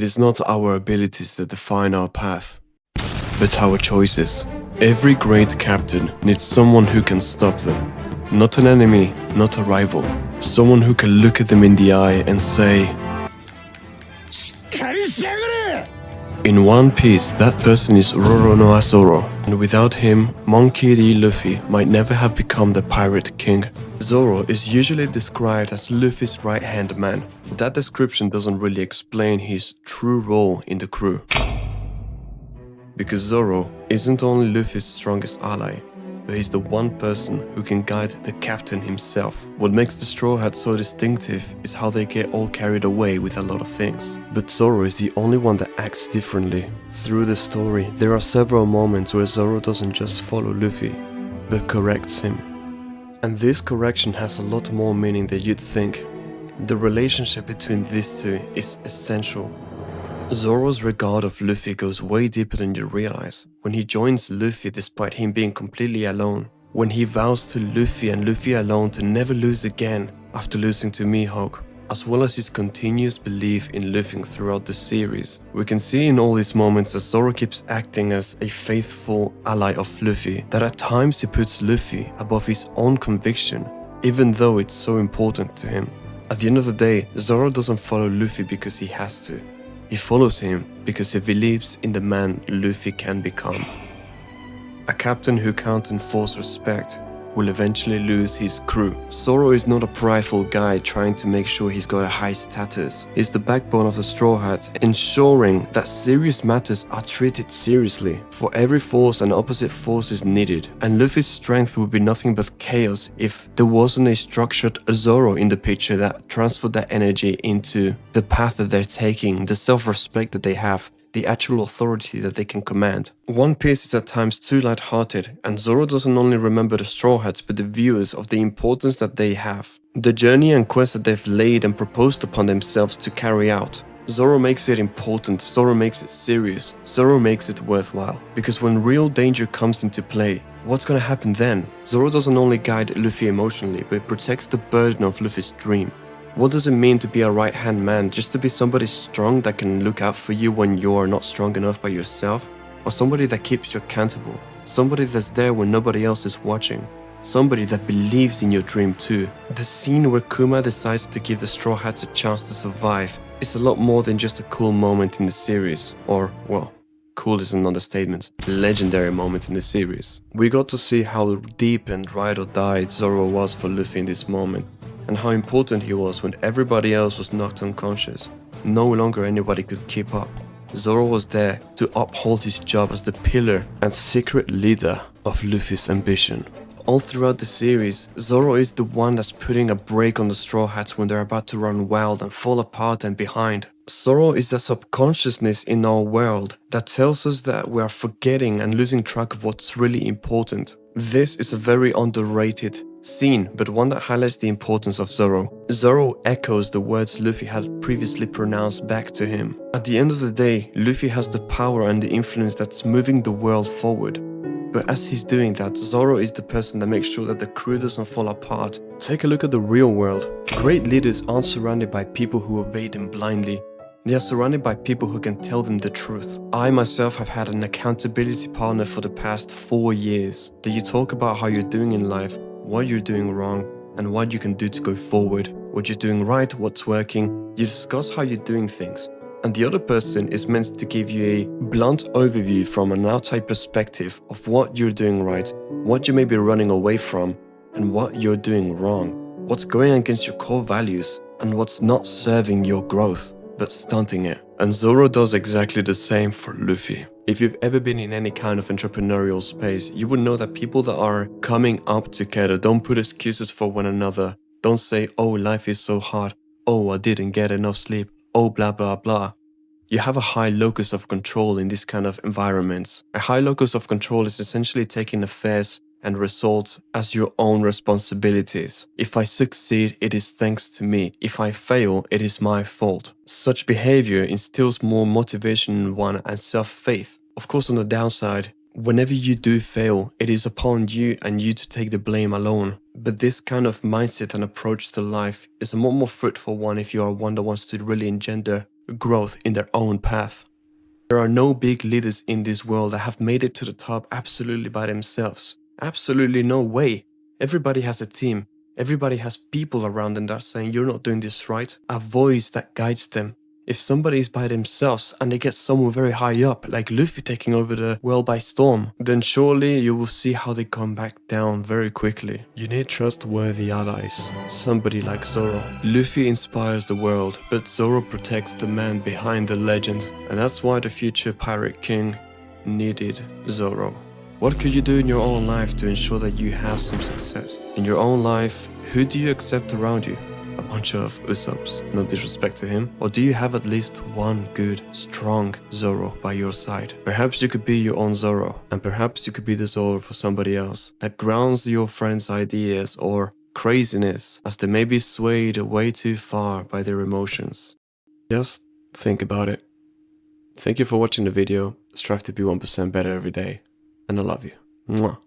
is not our abilities that define our path, but our choices. Every great captain needs someone who can stop them. Not an enemy, not a rival. Someone who can look at them in the eye and say, in One Piece, that person is Roronoa Zoro, and without him, Monkey D. Luffy might never have become the pirate king. Zoro is usually described as Luffy's right-hand man, but that description doesn't really explain his true role in the crew. Because Zoro isn't only Luffy's strongest ally, but he's the one person who can guide the captain himself. What makes the Straw Hats so distinctive is how they get all carried away with a lot of things. But Zoro is the only one that acts differently. Through the story, there are several moments where Zoro doesn't just follow Luffy, but corrects him. And this correction has a lot more meaning than you'd think. The relationship between these two is essential. Zoro's regard of Luffy goes way deeper than you realize. When he joins Luffy despite him being completely alone. When he vows to Luffy and Luffy alone to never lose again after losing to Mihawk. As well as his continuous belief in Luffy throughout the series. We can see in all these moments that Zoro keeps acting as a faithful ally of Luffy. That at times he puts Luffy above his own conviction, even though it's so important to him. At the end of the day, Zoro doesn't follow Luffy because he has to. He follows him because he believes in the man Luffy can become. A captain who can't enforce respect will eventually lose his crew. Zoro is not a prideful guy trying to make sure he's got a high status. He's the backbone of the Straw Hats, ensuring that serious matters are treated seriously. For every force, an opposite force is needed, and Luffy's strength would be nothing but chaos if there wasn't a structured Zoro in the picture that transferred that energy into the path that they're taking, the self-respect that they have, the actual authority that they can command. One Piece is at times too light-hearted, and Zoro doesn't only remember the Straw Hats but the viewers of the importance that they have. The journey and quest that they've laid and proposed upon themselves to carry out. Zoro makes it important, Zoro makes it serious, Zoro makes it worthwhile. Because when real danger comes into play, what's gonna happen then? Zoro doesn't only guide Luffy emotionally, but protects the burden of Luffy's dream. What does it mean to be a right-hand man? Just to be somebody strong that can look out for you when you're not strong enough by yourself? Or somebody that keeps you accountable? Somebody that's there when nobody else is watching? Somebody that believes in your dream too? The scene where Kuma decides to give the Straw Hats a chance to survive is a lot more than just a cool moment in the series. Or, well, cool is an understatement. Legendary moment in the series. We got to see how deep and ride or die Zoro was for Luffy in this moment. And how important he was when everybody else was knocked unconscious. No longer anybody could keep up. Zoro was there to uphold his job as the pillar and secret leader of Luffy's ambition. All throughout the series, Zoro is the one that's putting a brake on the Straw Hats when they're about to run wild and fall apart and behind. Zoro is the subconsciousness in our world that tells us that we are forgetting and losing track of what's really important. This is a very underrated scene, but one that highlights the importance of Zoro. Zoro echoes the words Luffy had previously pronounced back to him. At the end of the day, Luffy has the power and the influence that's moving the world forward. But as he's doing that, Zoro is the person that makes sure that the crew doesn't fall apart. Take a look at the real world. Great leaders aren't surrounded by people who obey them blindly. They are surrounded by people who can tell them the truth. I myself have had an accountability partner for the past 4 years. That you talk about how you're doing in life, what you're doing wrong, and what you can do to go forward. What you're doing right, what's working. You discuss how you're doing things. And the other person is meant to give you a blunt overview from an outside perspective of what you're doing right, what you may be running away from, and what you're doing wrong. What's going against your core values, and what's not serving your growth, but stunting it. And Zoro does exactly the same for Luffy. If you've ever been in any kind of entrepreneurial space, you would know that people that are coming up together don't put excuses for one another. Don't say, oh, life is so hard. Oh, I didn't get enough sleep. Oh, blah, blah, blah. You have a high locus of control in this kind of environments. A high locus of control is essentially taking affairs and results as your own responsibilities. If I succeed, it is thanks to me. If I fail, it is my fault. Such behavior instills more motivation in one and self-faith. Of course, on the downside, whenever you do fail, it is upon you and you to take the blame alone. But this kind of mindset and approach to life is a more fruitful one if you are one that wants to really engender growth in their own path. There are no big leaders in this world that have made it to the top absolutely by themselves. Absolutely no way. Everybody has a team. Everybody has people around them that are saying you're not doing this right. A voice that guides them. If somebody is by themselves and they get someone very high up, like Luffy taking over the world by storm, then surely you will see how they come back down very quickly. You need trustworthy allies. Somebody like Zoro. Luffy inspires the world, but Zoro protects the man behind the legend. And that's why the future pirate king needed Zoro. What could you do in your own life to ensure that you have some success? In your own life, who do you accept around you? A bunch of Usopps, no disrespect to him? Or do you have at least one good, strong Zoro by your side? Perhaps you could be your own Zoro, and perhaps you could be the Zoro for somebody else that grounds your friends' ideas or craziness as they may be swayed way too far by their emotions. Just think about it. Thank you for watching the video. Strive to be 1% better every day, and I love you. Mwah.